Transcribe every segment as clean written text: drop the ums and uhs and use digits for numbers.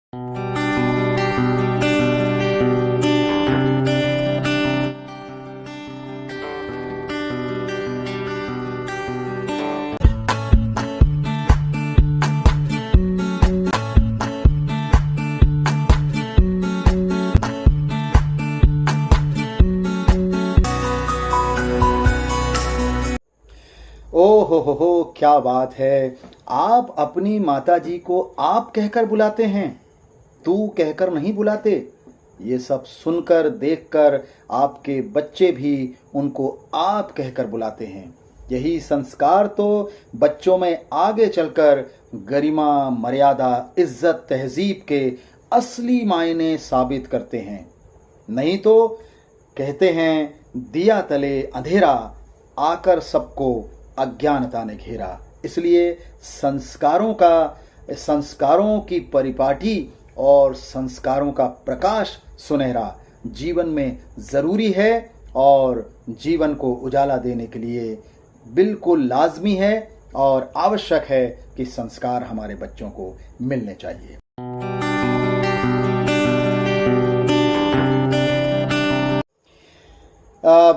ओ हो, क्या बात है। आप अपनी माताजी को आप कहकर बुलाते हैं, तू कहकर नहीं बुलाते। ये सब सुनकर देखकर आपके बच्चे भी उनको आप कहकर बुलाते हैं। यही संस्कार तो बच्चों में आगे चलकर गरिमा, मर्यादा, इज्जत, तहजीब के असली मायने साबित करते हैं। नहीं तो कहते हैं, दिया तले अंधेरा, आकर सबको अज्ञानता ने घेरा। इसलिए संस्कारों की परिपाटी और संस्कारों का प्रकाश सुनहरा जीवन में जरूरी है और जीवन को उजाला देने के लिए बिल्कुल लाजमी है और आवश्यक है कि संस्कार हमारे बच्चों को मिलने चाहिए।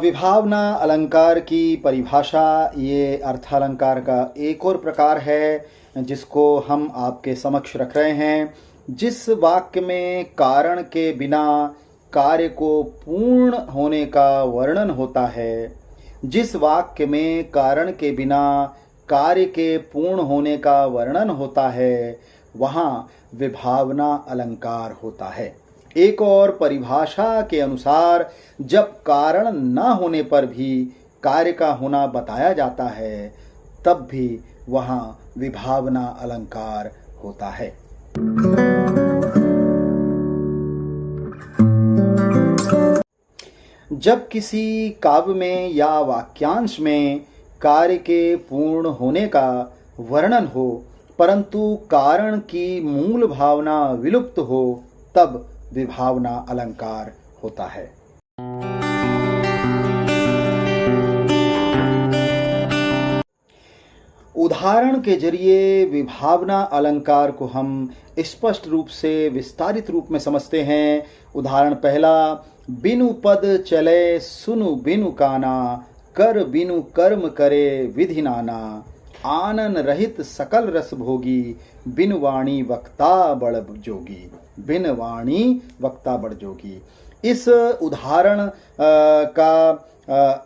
विभावना अलंकार की परिभाषा ये अर्थालंकार का एक और प्रकार है जिसको हम आपके समक्ष रख रहे हैं। जिस वाक्य में कारण के बिना कार्य को पूर्ण होने का वर्णन होता है, जिस वाक्य में कारण के बिना कार्य के पूर्ण होने का वर्णन होता है, वहाँ विभावना अलंकार होता है। एक और परिभाषा के अनुसार जब कारण न होने पर भी कार्य का होना बताया जाता है, तब भी वहाँ विभावना अलंकार होता है। जब किसी काव्य में या वाक्यांश में कार्य के पूर्ण होने का वर्णन हो परंतु कारण की मूल भावना विलुप्त हो, तब विभावना अलंकार होता है। उदाहरण के जरिए विभावना अलंकार को हम स्पष्ट रूप से विस्तारित रूप में समझते हैं। उदाहरण पहला, बिनु पद चले सुनु बिनु काना, कर बिनु कर्म करे विधि नाना, आनन रहित सकल रस भोगी, बिन वाणी वक्ता बड़ जोगी। बिन वाणी वक्ता बड़ जोगी। इस उदाहरण का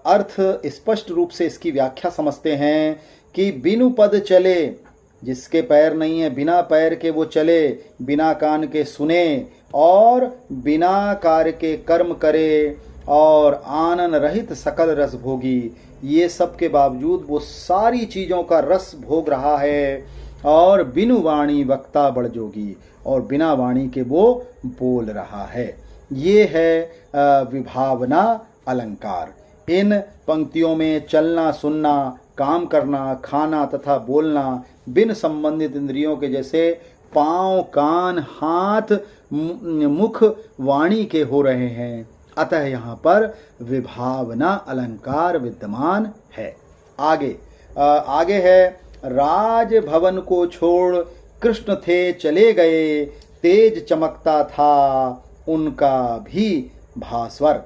अर्थ स्पष्ट रूप से इसकी व्याख्या समझते हैं कि बिनु पद चले, जिसके पैर नहीं है बिना पैर के वो चले, बिना कान के सुने और बिना कार्य के कर्म करे और आनन रहित सकल रस भोगी। ये सब के बावजूद वो सारी चीज़ों का रस भोग रहा है और बिनु वाणी वक्ता बड़ जोगी, और बिना वाणी के वो बोल रहा है। ये है विभावना अलंकार। इन पंक्तियों में चलना, सुनना, काम करना, खाना तथा बोलना बिन संबंधित इंद्रियों के जैसे पाँव, कान, हाथ, मुख, वाणी के हो रहे हैं। अतः यहाँ पर विभावना अलंकार विद्यमान है। आगे है, राज भवन को छोड़ कृष्ण थे चले गए, तेज चमकता था उनका भी भास्वर।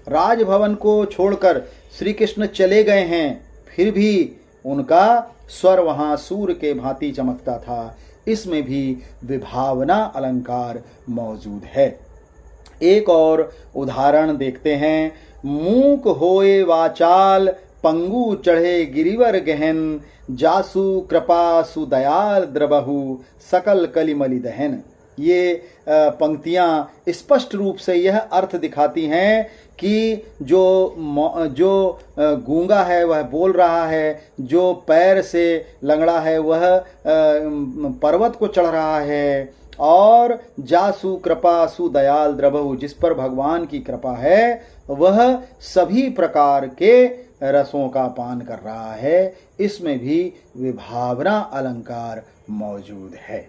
राजभवन को छोड़कर श्री कृष्ण चले गए हैं, फिर भी उनका स्वर वहां सूर्य के भांति चमकता था। इसमें भी विभावना अलंकार मौजूद है। एक और उदाहरण देखते हैं, मूक होए वाचाल, पंगु चढ़े गिरिवर गहन, जासु कृपा सुदयाल द्रबहु, सकल कलिमलि दहन। ये पंक्तियां स्पष्ट रूप से यह अर्थ दिखाती हैं कि जो गूंगा है वह बोल रहा है, जो पैर से लंगड़ा है वह पर्वत को चढ़ रहा है, और जासु कृपा सुदयाल द्रबहु, जिस पर भगवान की कृपा है वह सभी प्रकार के रसों का पान कर रहा है। इसमें भी विभावना अलंकार मौजूद है।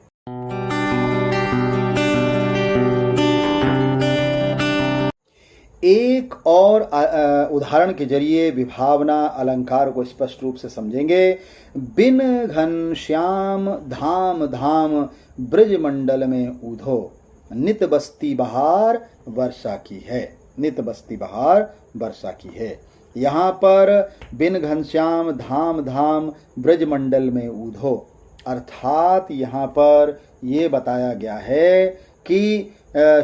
एक और उदाहरण के जरिए विभावना अलंकार को स्पष्ट रूप से समझेंगे। बिन घन श्याम धाम धाम ब्रजमंडल में ऊधो, नित बस्ती बहार वर्षा की है। नित बस्ती बहार वर्षा की है। यहाँ पर बिन घनश्याम धाम धाम ब्रजमंडल में ऊधो, अर्थात यहाँ पर ये बताया गया है कि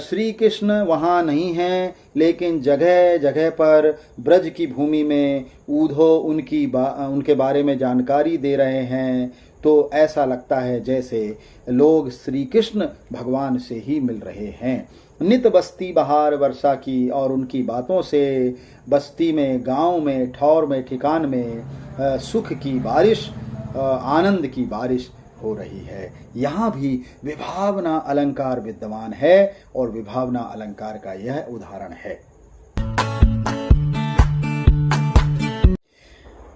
श्री कृष्ण वहाँ नहीं हैं, लेकिन जगह जगह पर ब्रज की भूमि में ऊधो उनके बारे में जानकारी दे रहे हैं। तो ऐसा लगता है जैसे लोग श्री कृष्ण भगवान से ही मिल रहे हैं। नित बस्ती बहार वर्षा की, और उनकी बातों से बस्ती में, गांव में, ठौर में, ठिकान में सुख की बारिश, आनंद की बारिश हो रही है। यहाँ भी विभावना अलंकार विद्यमान है और विभावना अलंकार का यह उदाहरण है।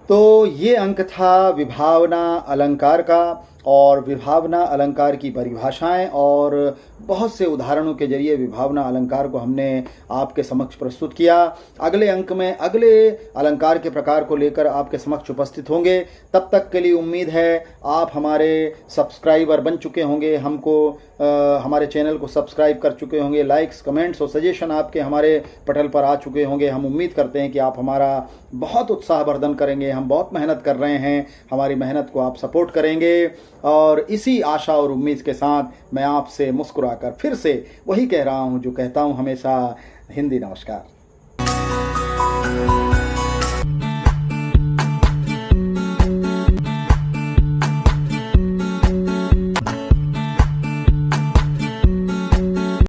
तो ये अंक था विभावना अलंकार का, और विभावना अलंकार की परिभाषाएं और बहुत से उदाहरणों के जरिए विभावना अलंकार को हमने आपके समक्ष प्रस्तुत किया। अगले अंक में अगले अलंकार के प्रकार को लेकर आपके समक्ष उपस्थित होंगे। तब तक के लिए उम्मीद है आप हमारे सब्सक्राइबर बन चुके होंगे, हमारे चैनल को सब्सक्राइब कर चुके होंगे, लाइक्स, कमेंट्स और सजेशन आपके हमारे पटल पर आ चुके होंगे। हम उम्मीद करते हैं कि आप हमारा बहुत उत्साहवर्धन करेंगे। हम बहुत मेहनत कर रहे हैं, हमारी मेहनत को आप सपोर्ट करेंगे, और इसी आशा और उम्मीद के साथ मैं आपसे मुस्कुराकर फिर से वही कह रहा हूं जो कहता हूं हमेशा, हिंदी नमस्कार।